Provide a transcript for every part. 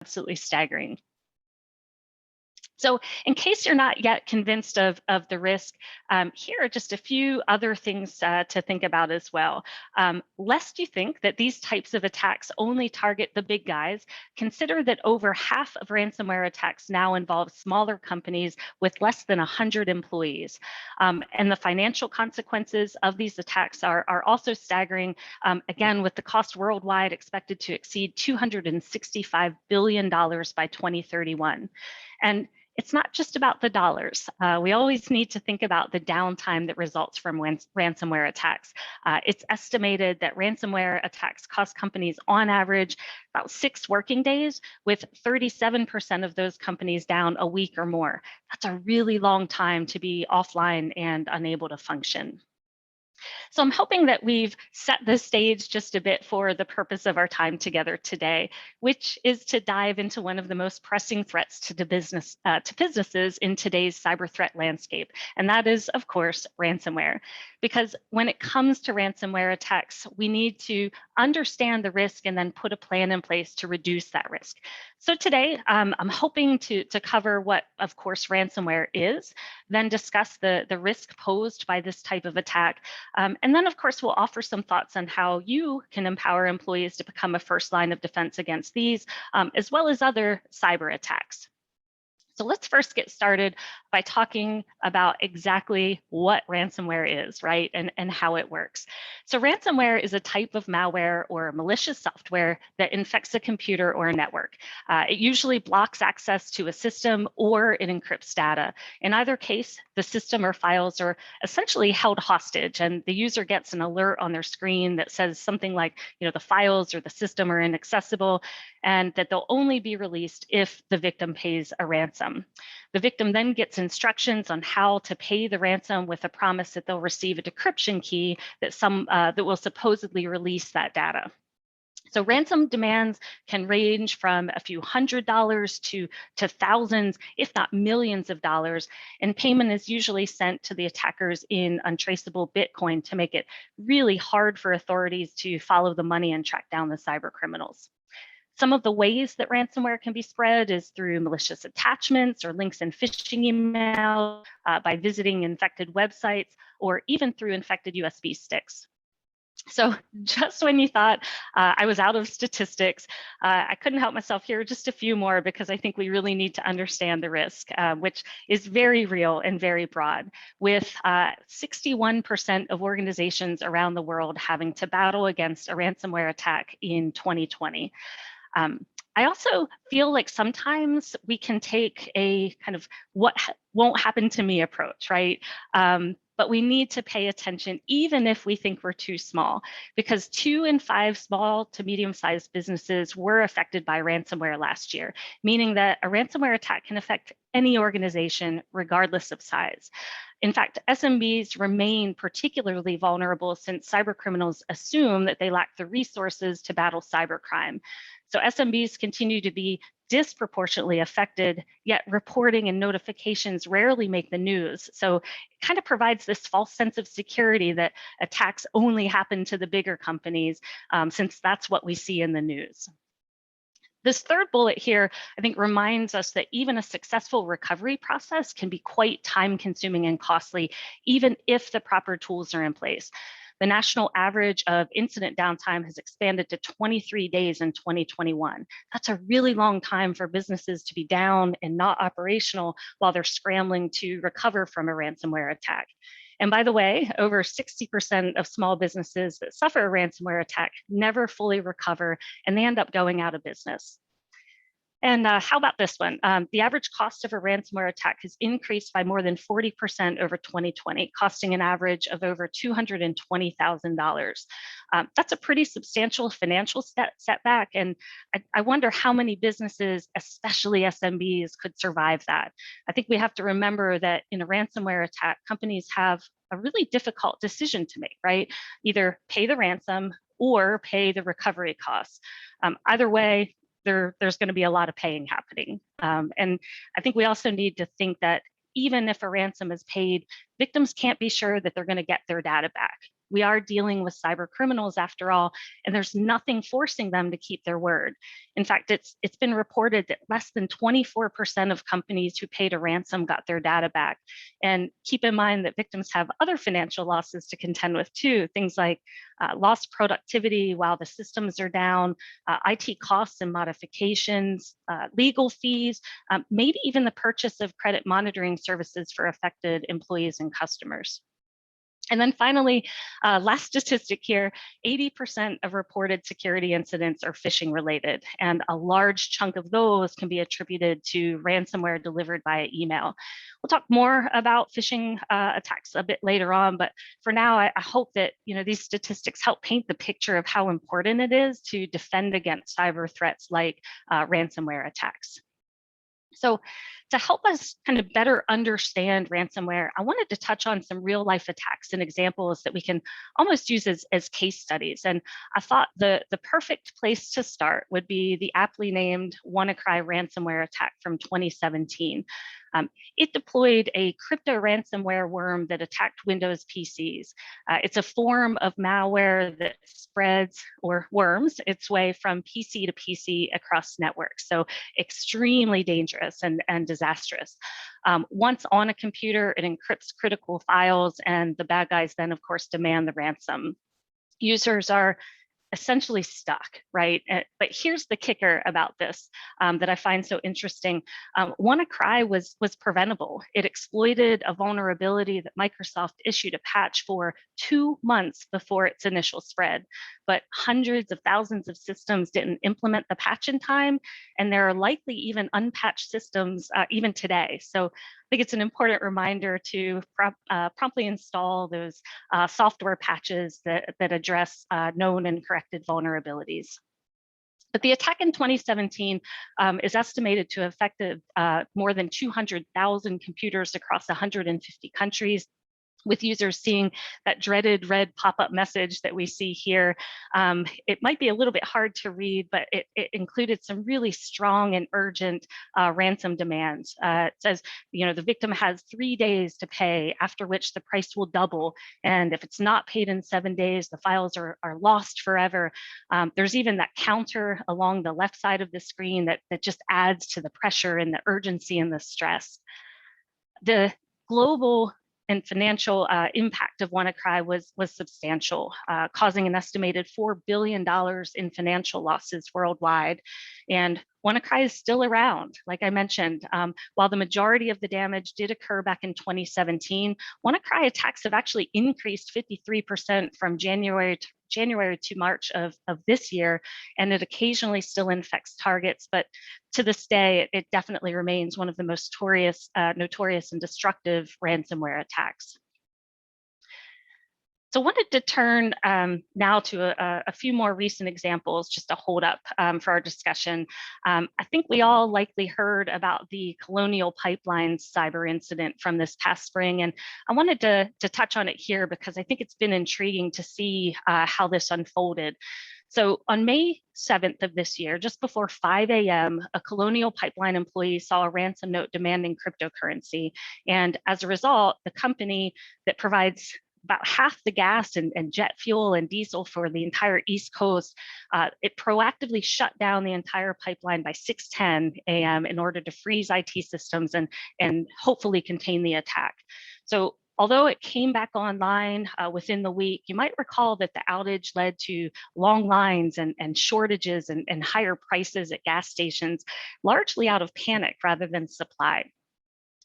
absolutely staggering. So in case you're not yet convinced of the risk, here are just a few other things to think about as well. Lest you think that these types of attacks only target the big guys, consider that over half of ransomware attacks now involve smaller companies with less than 100 employees. And the financial consequences of these attacks are also staggering, again, with the cost worldwide expected to exceed $265 billion by 2031. And it's not just about the dollars. We always need to think about the downtime that results from ransomware attacks. It's estimated that ransomware attacks cost companies on average about 6 working days, with 37% of those companies down a week or more. That's a really long time to be offline and unable to function. So I'm hoping that we've set the stage just a bit for the purpose of our time together today, which is to dive into one of the most pressing threats to businesses in today's cyber threat landscape, and that is, of course, ransomware. Because when it comes to ransomware attacks, we need to understand the risk and then put a plan in place to reduce that risk. So today, I'm hoping to cover what, of course, ransomware is, then discuss the risk posed by this type of attack. And then, of course, we'll offer some thoughts on how you can empower employees to become a first line of defense against these, as well as other cyber attacks. So let's first get started by talking about exactly what ransomware is, right, and how it works. So ransomware is a type of malware or malicious software that infects a computer or a network. It usually blocks access to a system or it encrypts data. In either case, the system or files are essentially held hostage, and the user gets an alert on their screen that says something like, the files or the system are inaccessible, and that they'll only be released if the victim pays a ransom. The victim then gets instructions on how to pay the ransom, with a promise that they'll receive a decryption key that will supposedly release that data. So ransom demands can range from a few $100s to thousands, if not millions of dollars, and payment is usually sent to the attackers in untraceable Bitcoin to make it really hard for authorities to follow the money and track down the cyber criminals. Some of the ways that ransomware can be spread is through malicious attachments or links in phishing email, by visiting infected websites, or even through infected USB sticks. So just when you thought I was out of statistics, I couldn't help myself. Here are just a few more, because I think we really need to understand the risk, which is very real and very broad, with 61% of organizations around the world having to battle against a ransomware attack in 2020. I also feel like sometimes we can take a kind of what won't happen to me approach, right? But we need to pay attention even if we think we're too small, because 2 in 5 small to medium-sized businesses were affected by ransomware last year, meaning that a ransomware attack can affect any organization regardless of size. In fact, SMBs remain particularly vulnerable since cybercriminals assume that they lack the resources to battle cybercrime. So SMBs continue to be disproportionately affected, yet reporting and notifications rarely make the news. So it kind of provides this false sense of security that attacks only happen to the bigger companies, since that's what we see in the news. This third bullet here, I think, reminds us that even a successful recovery process can be quite time-consuming and costly, even if the proper tools are in place. The national average of incident downtime has expanded to 23 days in 2021. That's a really long time for businesses to be down and not operational while they're scrambling to recover from a ransomware attack. And by the way, over 60% of small businesses that suffer a ransomware attack never fully recover, and they end up going out of business. And how about this one? The average cost of a ransomware attack has increased by more than 40% over 2020, costing an average of over $220,000. That's a pretty substantial financial setback, and I wonder how many businesses, especially SMBs, could survive that. I think we have to remember that in a ransomware attack, companies have a really difficult decision to make, right? Either pay the ransom or pay the recovery costs. Either way, there's going to be a lot of paying happening. And I think we also need to think that even if a ransom is paid, victims can't be sure that they're going to get their data back. We are dealing with cyber criminals after all, and there's nothing forcing them to keep their word. In fact, it's been reported that less than 24% of companies who paid a ransom got their data back. And keep in mind that victims have other financial losses to contend with too, things like lost productivity while the systems are down, IT costs and modifications, legal fees, maybe even the purchase of credit monitoring services for affected employees and customers. And then finally, last statistic here, 80% of reported security incidents are phishing related, and a large chunk of those can be attributed to ransomware delivered via email. We'll talk more about phishing attacks a bit later on, but for now, I hope that these statistics help paint the picture of how important it is to defend against cyber threats like ransomware attacks. So to help us kind of better understand ransomware, I wanted to touch on some real life attacks and examples that we can almost use as case studies. And I thought the perfect place to start would be the aptly named Wannacry ransomware attack from 2017. It deployed a crypto ransomware worm that attacked Windows PCs. It's a form of malware that spreads or worms its way from PC to PC across networks. So extremely dangerous and disastrous. Once on a computer, it encrypts critical files, and the bad guys then, of course, demand the ransom. Users are essentially stuck, right? But here's the kicker about this that I find so interesting. Wannacry was preventable. It exploited a vulnerability that Microsoft issued a patch for 2 months before its initial spread. But hundreds of thousands of systems didn't implement the patch in time, and there are likely even unpatched systems even today. So I think it's an important reminder to promptly install those software patches that address known and corrected vulnerabilities. But the attack in 2017 is estimated to have affected more than 200,000 computers across 150 countries, with users seeing that dreaded red pop-up message that we see here. It might be a little bit hard to read, but it included some really strong and urgent ransom demands. It says, the victim has 3 days to pay, after which the price will double. And if it's not paid in 7 days, the files are lost forever. There's even that counter along the left side of the screen that just adds to the pressure and the urgency and the stress. The global and financial impact of Wannacry was substantial, causing an estimated $4 billion in financial losses worldwide. And Wannacry is still around, like I mentioned. While the majority of the damage did occur back in 2017, Wannacry attacks have actually increased 53% from January to March of this year, and it occasionally still infects targets, but to this day, it definitely remains one of the most notorious and destructive ransomware attacks. So I wanted to turn now to a few more recent examples just to hold up for our discussion. I think we all likely heard about the Colonial Pipeline cyber incident from this past spring, and I wanted to touch on it here because I think it's been intriguing to see how this unfolded. So on May 7th of this year, just before 5 a.m., a Colonial Pipeline employee saw a ransom note demanding cryptocurrency. And as a result, the company that provides about half the gas and jet fuel and diesel for the entire East Coast, it proactively shut down the entire pipeline by 6:10 a.m. in order to freeze IT systems and hopefully contain the attack. So although it came back online within the week, you might recall that the outage led to long lines and shortages and higher prices at gas stations, largely out of panic rather than supply.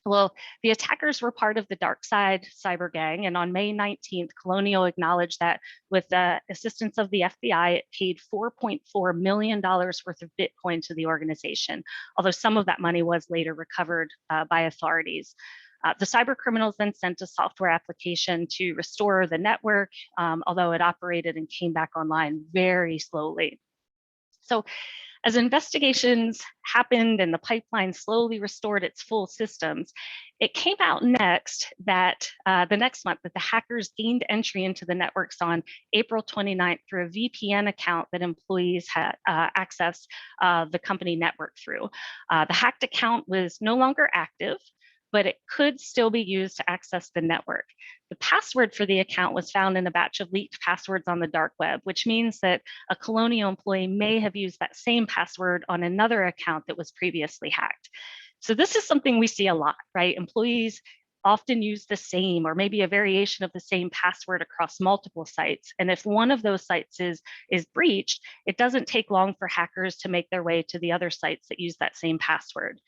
Well, the attackers were part of the dark side cyber gang, and on May 19th, Colonial acknowledged that with the assistance of the FBI, it paid $4.4 million worth of Bitcoin to the organization, although some of that money was later recovered by authorities. The cyber criminals then sent a software application to restore the network, although it operated and came back online very slowly. So as investigations happened and the pipeline slowly restored its full systems, it came out next that the next month that the hackers gained entry into the networks on April 29th through a VPN account that employees had accessed the company network through. The hacked account was no longer active, but it could still be used to access the network. The password for the account was found in a batch of leaked passwords on the dark web, which means that a Colonial employee may have used that same password on another account that was previously hacked. So this is something we see a lot, right? Employees often use the same or maybe a variation of the same password across multiple sites. And if one of those sites is breached, it doesn't take long for hackers to make their way to the other sites that use that same password.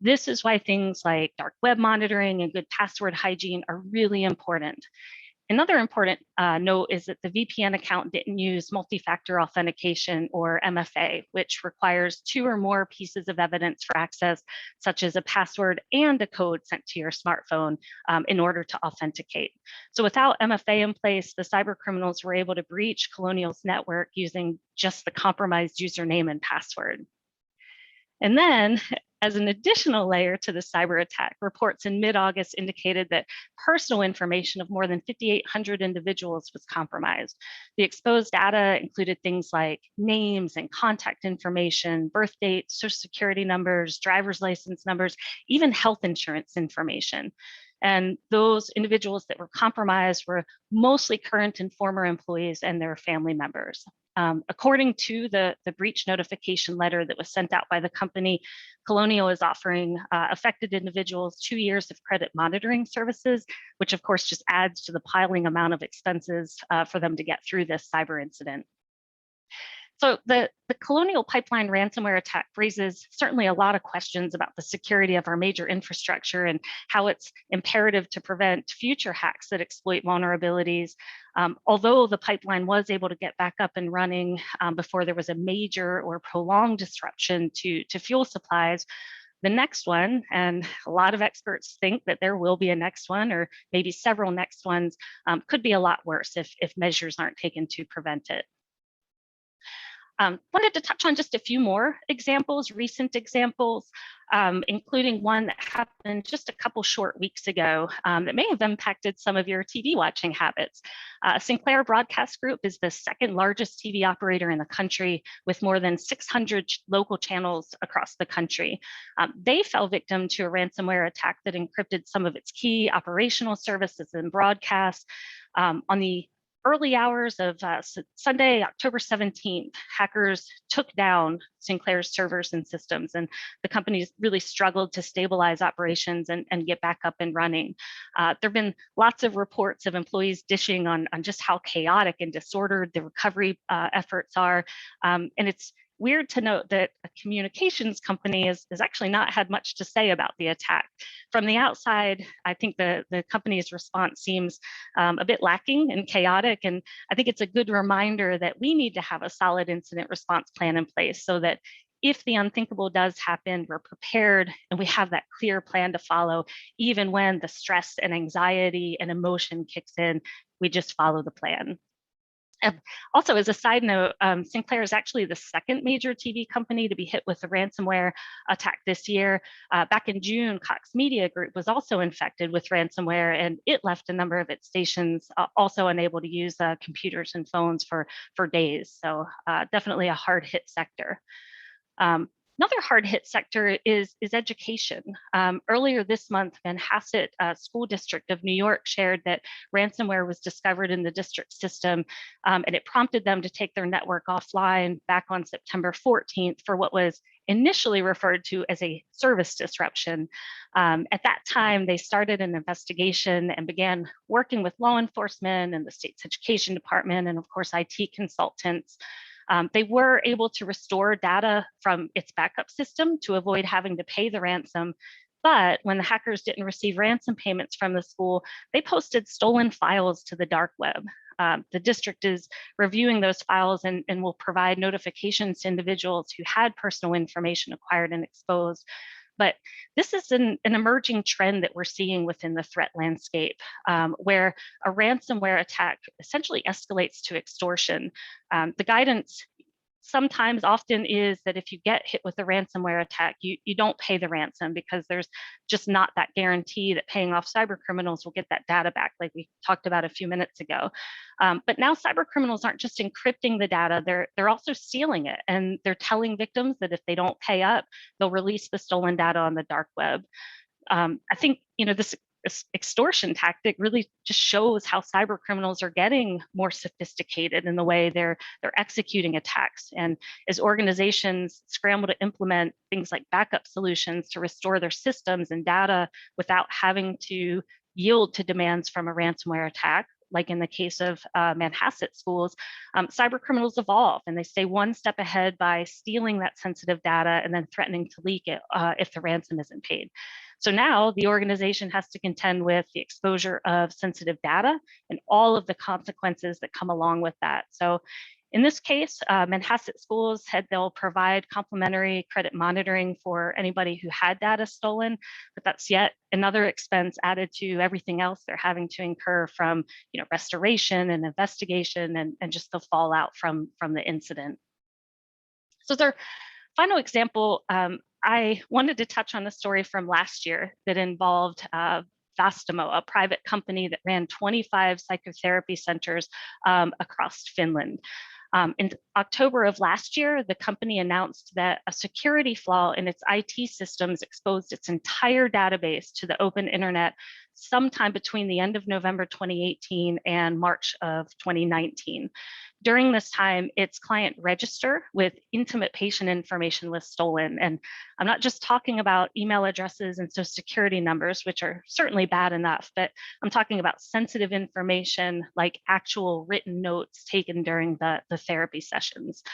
This is why things like dark web monitoring and good password hygiene are really important. Another important note is that the VPN account didn't use multi-factor authentication or MFA, which requires 2 or more pieces of evidence for access, such as a password and a code sent to your smartphone in order to authenticate. So without MFA in place, the cyber criminals were able to breach Colonial's network using just the compromised username and password. And then, as an additional layer to the cyber attack, reports in mid-August indicated that personal information of more than 5,800 individuals was compromised. The exposed data included things like names and contact information, birth dates, social security numbers, driver's license numbers, even health insurance information. And those individuals that were compromised were mostly current and former employees and their family members. According to the breach notification letter that was sent out by the company, Colonial is offering affected individuals 2 years of credit monitoring services, which of course just adds to the piling amount of expenses for them to get through this cyber incident. So the Colonial Pipeline ransomware attack raises certainly a lot of questions about the security of our major infrastructure and how it's imperative to prevent future hacks that exploit vulnerabilities. Although the pipeline was able to get back up and running before there was a major or prolonged disruption to fuel supplies, the next one, and a lot of experts think that there will be a next one or maybe several next ones, could be a lot worse if measures aren't taken to prevent it. Wanted to touch on just a few more examples, recent examples, including one that happened just a couple short weeks ago that may have impacted some of your TV watching habits. Sinclair Broadcast Group is the second largest TV operator in the country with more than 600 local channels across the country. They fell victim to a ransomware attack that encrypted some of its key operational services and broadcasts. On the early hours of Sunday, October 17th, hackers took down Sinclair's servers and systems, and the companies really struggled to stabilize operations and get back up and running. There have been lots of reports of employees dishing on just how chaotic and disordered the recovery efforts are, and it's weird to note that a communications company has actually not had much to say about the attack. From the outside, I think the company's response seems a bit lacking and chaotic, and I think it's a good reminder that we need to have a solid incident response plan in place so that if the unthinkable does happen, we're prepared and we have that clear plan to follow, even when the stress and anxiety and emotion kicks in, we just follow the plan. Also, as a side note, Sinclair is actually the second major TV company to be hit with a ransomware attack this year. Back in June, Cox Media Group was also infected with ransomware, and it left a number of its stations also unable to use computers and phones for days. So definitely a hard hit sector. Another hard hit sector is education. Earlier this month, Manhasset School District of New York shared that ransomware was discovered in the district system, and it prompted them to take their network offline back on September 14th for what was initially referred to as a service disruption. At that time, they started an investigation and began working with law enforcement and the state's education department and, of course, IT consultants. They were able to restore data from its backup system to avoid having to pay the ransom. But when the hackers didn't receive ransom payments from the school, they posted stolen files to the dark web. The district is reviewing those files and will provide notifications to individuals who had personal information acquired and exposed. But this is an emerging trend that we're seeing within the threat landscape, where a ransomware attack essentially escalates to extortion. The guidance often is that if you get hit with a ransomware attack, you don't pay the ransom because there's just not that guarantee that paying off cyber criminals will get that data back, like we talked about a few minutes ago. But now cyber criminals aren't just encrypting the data, they're also stealing it, and they're telling victims that if they don't pay up, they'll release the stolen data on the dark web. I think, this extortion tactic really just shows how cyber criminals are getting more sophisticated in the way they're executing attacks. And as organizations scramble to implement things like backup solutions to restore their systems and data without having to yield to demands from a ransomware attack, like in the case of Manhasset schools, cyber criminals evolve and they stay one step ahead by stealing that sensitive data and then threatening to leak it if the ransom isn't paid. So now the organization has to contend with the exposure of sensitive data and all of the consequences that come along with that. So in this case, Manhasset schools said they'll provide complimentary credit monitoring for anybody who had data stolen, but that's yet another expense added to everything else they're having to incur from restoration and investigation and just the fallout from the incident. So their final example, I wanted to touch on a story from last year that involved Vastimo, a private company that ran 25 psychotherapy centers across Finland. In October of last year, the company announced that a security flaw in its IT systems exposed its entire database to the open internet sometime between the end of November 2018 and March of 2019. During this time, its client register with intimate patient information was stolen. And I'm not just talking about email addresses and social security numbers, which are certainly bad enough, but I'm talking about sensitive information like actual written notes taken during the therapy sessions.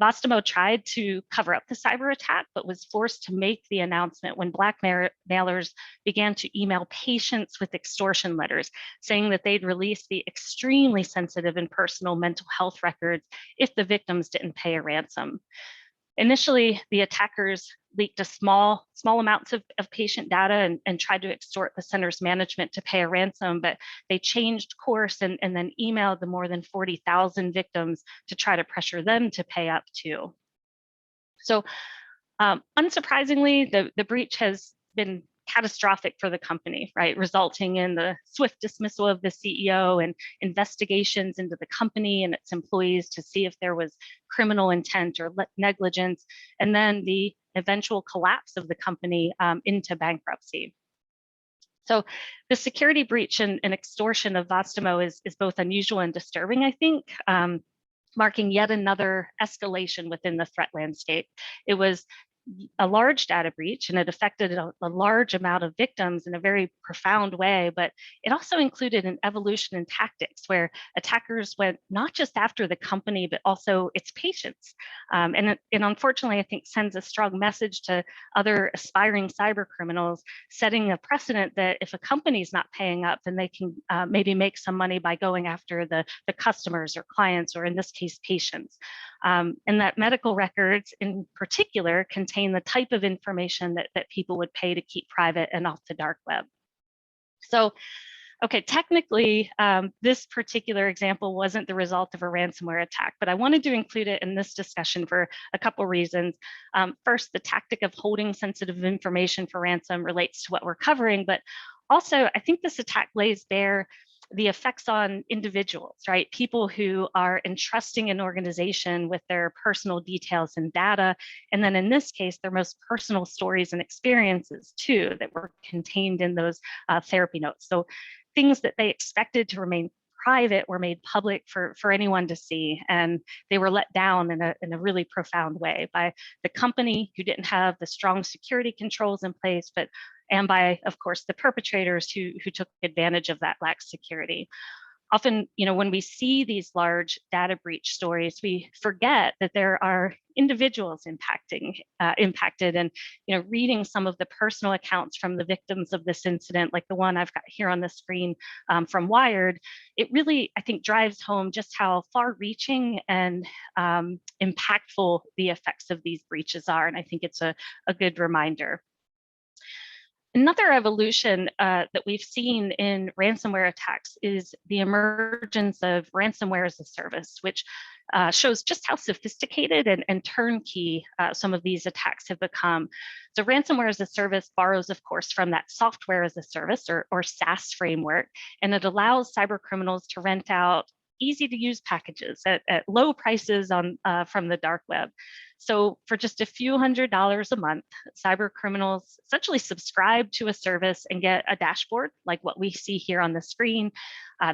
Vastimo tried to cover up the cyber attack, but was forced to make the announcement when blackmailers began to email patients with extortion letters, saying that they'd release the extremely sensitive and personal mental health records if the victims didn't pay a ransom. Initially, the attackers leaked a small amounts of patient data and tried to extort the center's management to pay a ransom, but they changed course and then emailed the more than 40,000 victims to try to pressure them to pay up too. So unsurprisingly, the breach has been catastrophic for the company, right? Resulting in the swift dismissal of the CEO and investigations into the company and its employees to see if there was criminal intent or negligence, and then the eventual collapse of the company into bankruptcy. So the security breach and extortion of Vastimo is both unusual and disturbing, I think, marking yet another escalation within the threat landscape. It was a large data breach and it affected a large amount of victims in a very profound way, but it also included an evolution in tactics where attackers went not just after the company, but also its patients. And unfortunately, I think sends a strong message to other aspiring cyber criminals, setting a precedent that if a company's not paying up, then they can maybe make some money by going after the customers or clients, or in this case, patients. And that medical records in particular contain the type of information that people would pay to keep private and off the dark web. So, okay, technically, this particular example wasn't the result of a ransomware attack, but I wanted to include it in this discussion for a couple reasons. First, the tactic of holding sensitive information for ransom relates to what we're covering, but also I think this attack lays bare the effects on individuals, right? People who are entrusting an organization with their personal details and data. And then in this case, their most personal stories and experiences too, that were contained in those therapy notes. So things that they expected to remain private were made public for anyone to see. And they were let down in a really profound way by the company who didn't have the strong security controls in place, and by, of course, the perpetrators who took advantage of that lax security. Often, when we see these large data breach stories, we forget that there are individuals impacted, and reading some of the personal accounts from the victims of this incident, like the one I've got here on the screen from Wired, it really, I think, drives home just how far-reaching and impactful the effects of these breaches are, and I think it's a good reminder. Another evolution that we've seen in ransomware attacks is the emergence of ransomware as a service, which shows just how sophisticated and turnkey some of these attacks have become. So ransomware as a service borrows, of course, from that software as a service or SaaS framework, and it allows cyber criminals to rent out easy to use packages at low prices from the dark web. So for just a few $100s a month, cyber criminals essentially subscribe to a service and get a dashboard like what we see here on the screen.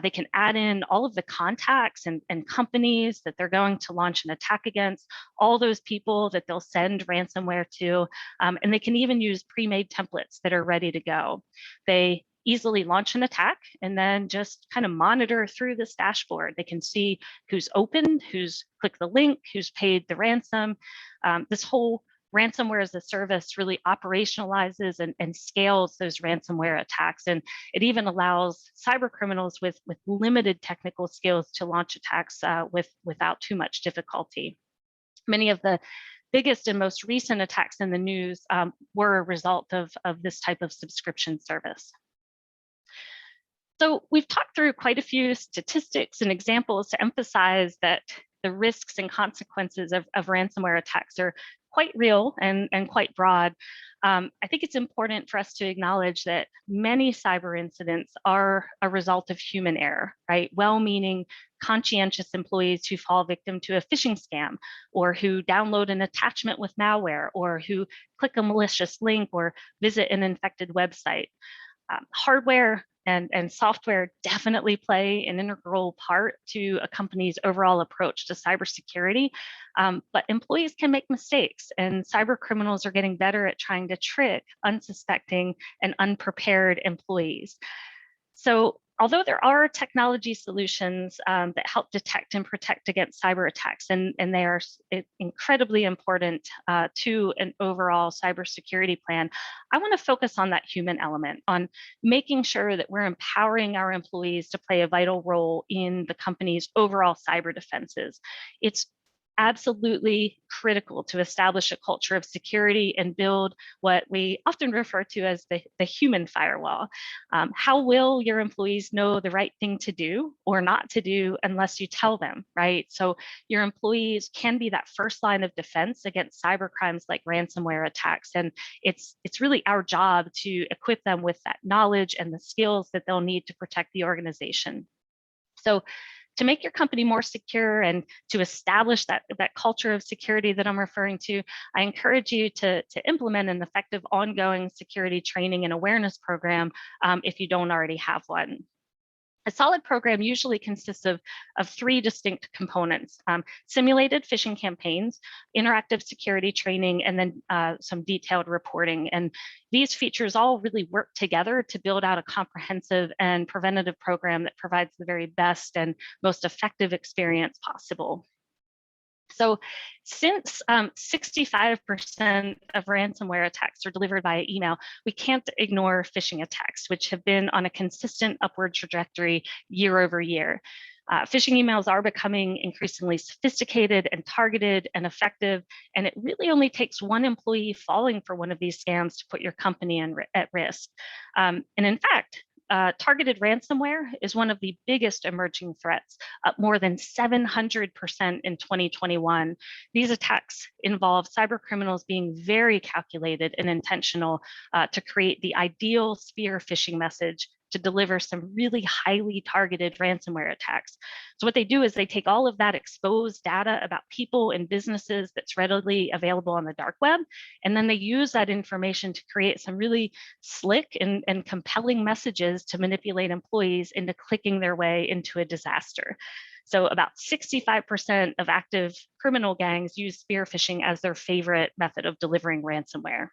They can add in all of the contacts and companies that they're going to launch an attack against, all those people that they'll send ransomware to, and they can even use pre-made templates that are ready to go. They easily launch an attack and then just kind of monitor through this dashboard. They can see who's opened, who's clicked the link, who's paid the ransom. This whole ransomware as a service really operationalizes and scales those ransomware attacks. And it even allows cyber criminals with limited technical skills to launch attacks without too much difficulty. Many of the biggest and most recent attacks in the news were a result of this type of subscription service. So we've talked through quite a few statistics and examples to emphasize that the risks and consequences of ransomware attacks are quite real and quite broad. I think it's important for us to acknowledge that many cyber incidents are a result of human error, right? Well-meaning, conscientious employees who fall victim to a phishing scam, or who download an attachment with malware, or who click a malicious link or visit an infected website. Hardware and software definitely play an integral part to a company's overall approach to cybersecurity, but employees can make mistakes, and cyber criminals are getting better at trying to trick unsuspecting and unprepared employees. So although there are technology solutions that help detect and protect against cyber attacks, and they are incredibly important to an overall cybersecurity plan, I want to focus on that human element, on making sure that we're empowering our employees to play a vital role in the company's overall cyber defenses. It's absolutely critical to establish a culture of security and build what we often refer to as the human firewall. How will your employees know the right thing to do or not to do unless you tell them, right? So your employees can be that first line of defense against cyber crimes like ransomware attacks. And it's really our job to equip them with that knowledge and the skills that they'll need to protect the organization. So to make your company more secure and to establish that culture of security that I'm referring to, I encourage you to implement an effective ongoing security training and awareness program if you don't already have one. A solid program usually consists of three distinct components: simulated phishing campaigns, interactive security training, and then some detailed reporting. And these features all really work together to build out a comprehensive and preventative program that provides the very best and most effective experience possible. So since 65% of ransomware attacks are delivered via email, we can't ignore phishing attacks, which have been on a consistent upward trajectory year over year. Phishing emails are becoming increasingly sophisticated and targeted and effective, and it really only takes one employee falling for one of these scams to put your company at risk. And in fact, targeted ransomware is one of the biggest emerging threats, up more than 700% in 2021. These attacks involve cyber criminals being very calculated and intentional to create the ideal spear phishing message to deliver some really highly targeted ransomware attacks. So what they do is they take all of that exposed data about people and businesses that's readily available on the dark web, and then they use that information to create some really slick and compelling messages to manipulate employees into clicking their way into a disaster. So about 65% of active criminal gangs use spear phishing as their favorite method of delivering ransomware.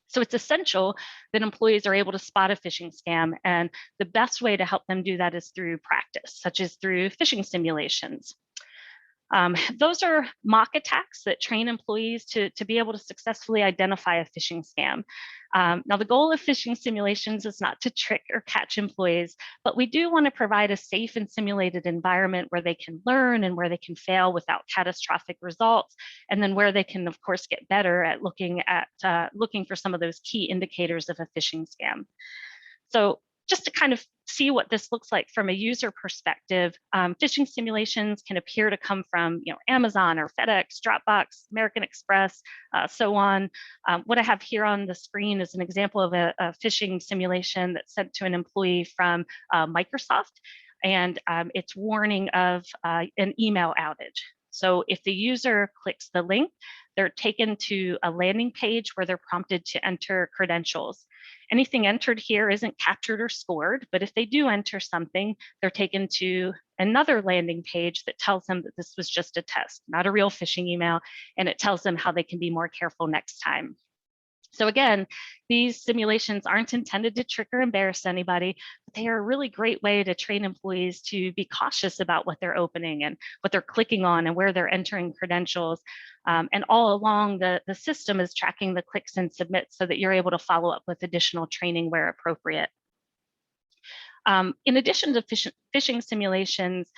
So it's essential that employees are able to spot a phishing scam, and the best way to help them do that is through practice, such as through phishing simulations. Those are mock attacks that train employees to be able to successfully identify a phishing scam. Now, the goal of phishing simulations is not to trick or catch employees, but we do want to provide a safe and simulated environment where they can learn and where they can fail without catastrophic results, and then where they can, of course, get better at looking for some of those key indicators of a phishing scam. So just to kind of see what this looks like from a user perspective, phishing simulations can appear to come from Amazon or FedEx, Dropbox, American Express, so on. What I have here on the screen is an example of a phishing simulation that's sent to an employee from Microsoft, and it's warning of an email outage. So if the user clicks the link, they're taken to a landing page where they're prompted to enter credentials. Anything entered here isn't captured or scored, but if they do enter something, they're taken to another landing page that tells them that this was just a test, not a real phishing email, and it tells them how they can be more careful next time. So again, these simulations aren't intended to trick or embarrass anybody, but they are a really great way to train employees to be cautious about what they're opening and what they're clicking on and where they're entering credentials. And all along, the system is tracking the clicks and submits so that you're able to follow up with additional training where appropriate. In addition to phishing simulations,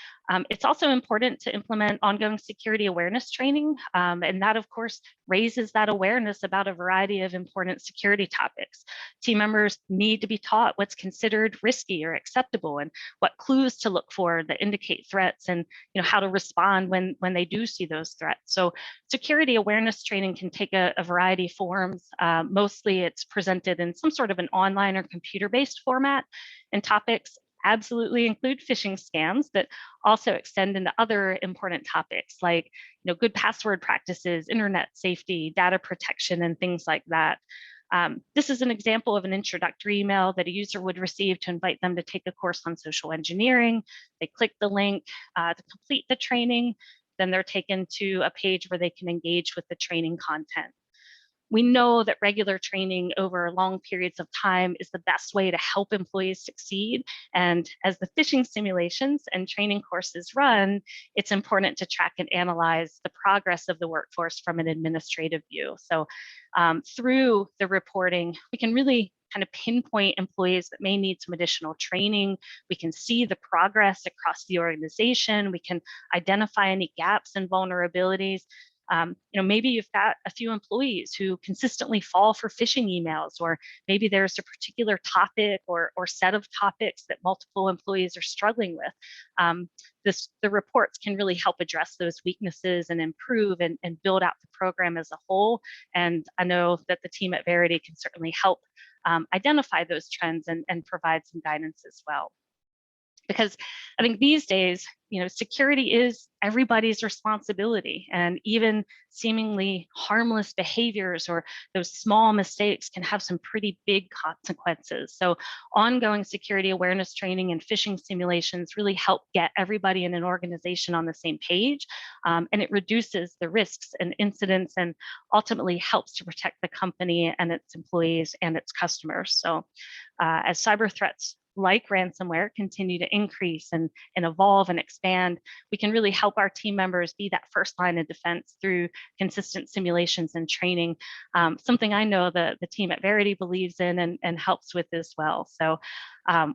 it's also important to implement ongoing security awareness training. And that, of course, raises that awareness about a variety of important security topics. Team members need to be taught what's considered risky or acceptable and what clues to look for that indicate threats and how to respond when they do see those threats. So security awareness training can take a variety of forms. Mostly it's presented in some sort of an online or computer-based format, and topics absolutely include phishing scams, but also extend into other important topics like good password practices, internet safety, data protection, and things like that. This is an example of an introductory email that a user would receive to invite them to take a course on social engineering. They click the link to complete the training, then they're taken to a page where they can engage with the training content. We know that regular training over long periods of time is the best way to help employees succeed. And as the phishing simulations and training courses run, it's important to track and analyze the progress of the workforce from an administrative view. So through the reporting, we can really kind of pinpoint employees that may need some additional training. We can see the progress across the organization. We can identify any gaps and vulnerabilities. Maybe you've got a few employees who consistently fall for phishing emails, or maybe there's a particular topic or set of topics that multiple employees are struggling with. The reports can really help address those weaknesses and improve and build out the program as a whole. And I know that the team at Verity can certainly help identify those trends and provide some guidance as well. Because I think these days, security is everybody's responsibility, and even seemingly harmless behaviors or those small mistakes can have some pretty big consequences. So ongoing security awareness training and phishing simulations really help get everybody in an organization on the same page, and it reduces the risks and incidents and ultimately helps to protect the company and its employees and its customers. So as cyber threats like ransomware continue to increase and evolve and expand, we can really help our team members be that first line of defense through consistent simulations and training, something I know the team at Verity believes in and helps with as well. So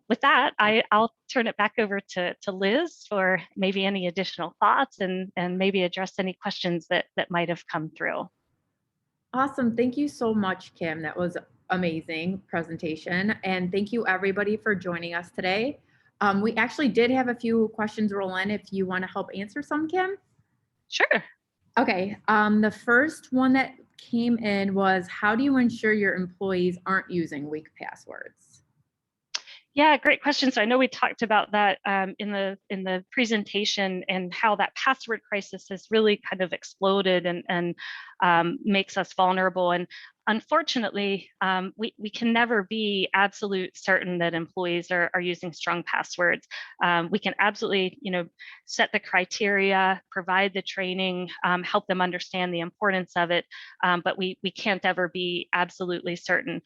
with that, I'll turn it back over to Liz for maybe any additional thoughts and maybe address any questions that might have come through. Awesome. Thank you so much, Kim. That was amazing presentation. And thank you everybody for joining us today. We actually did have a few questions roll in if you want to help answer some, Kim. Sure. Okay. The first one that came in was, how do you ensure your employees aren't using weak passwords? Yeah, great question. So I know we talked about that in the presentation and how that password crisis has really kind of exploded and makes us vulnerable. And unfortunately, we can never be absolute certain that employees are using strong passwords. We can absolutely, set the criteria, provide the training, help them understand the importance of it, but we can't ever be absolutely certain.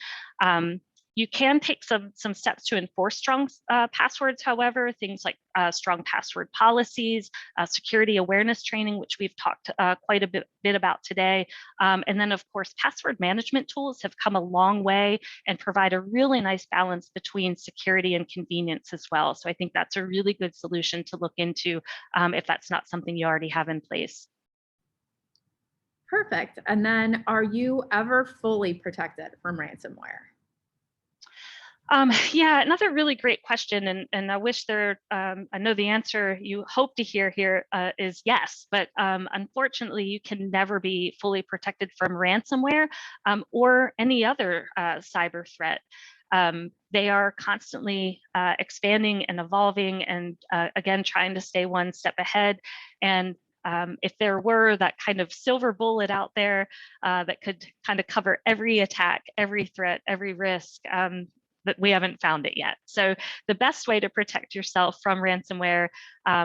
You can take some steps to enforce strong passwords, however, things like strong password policies, security awareness training, which we've talked quite a bit about today. And then, of course, password management tools have come a long way and provide a really nice balance between security and convenience as well. So I think that's a really good solution to look into if that's not something you already have in place. Perfect. And then, are you ever fully protected from ransomware? Yeah, another really great question, and I wish I know the answer you hope to hear here is yes, but unfortunately, you can never be fully protected from ransomware or any other cyber threat. They are constantly expanding and evolving, and again, trying to stay one step ahead. And If there were that kind of silver bullet out there that could kind of cover every attack, every threat, every risk, but we haven't found it yet. So the best way to protect yourself from ransomware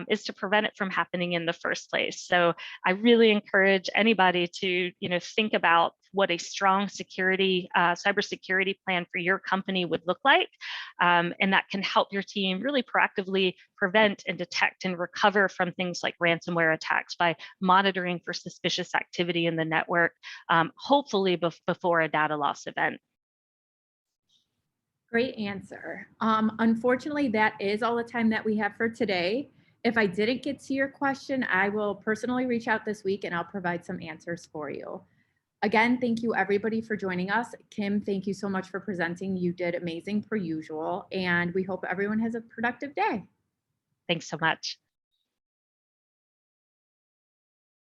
is to prevent it from happening in the first place. So I really encourage anybody to, think about what a strong cybersecurity plan for your company would look like, and that can help your team really proactively prevent and detect and recover from things like ransomware attacks by monitoring for suspicious activity in the network, hopefully before a data loss event. Great answer. Unfortunately, that is all the time that we have for today. If I didn't get to your question, I will personally reach out this week and I'll provide some answers for you. Again, thank you everybody for joining us. Kim, thank you so much for presenting. You did amazing per usual, and we hope everyone has a productive day. Thanks so much.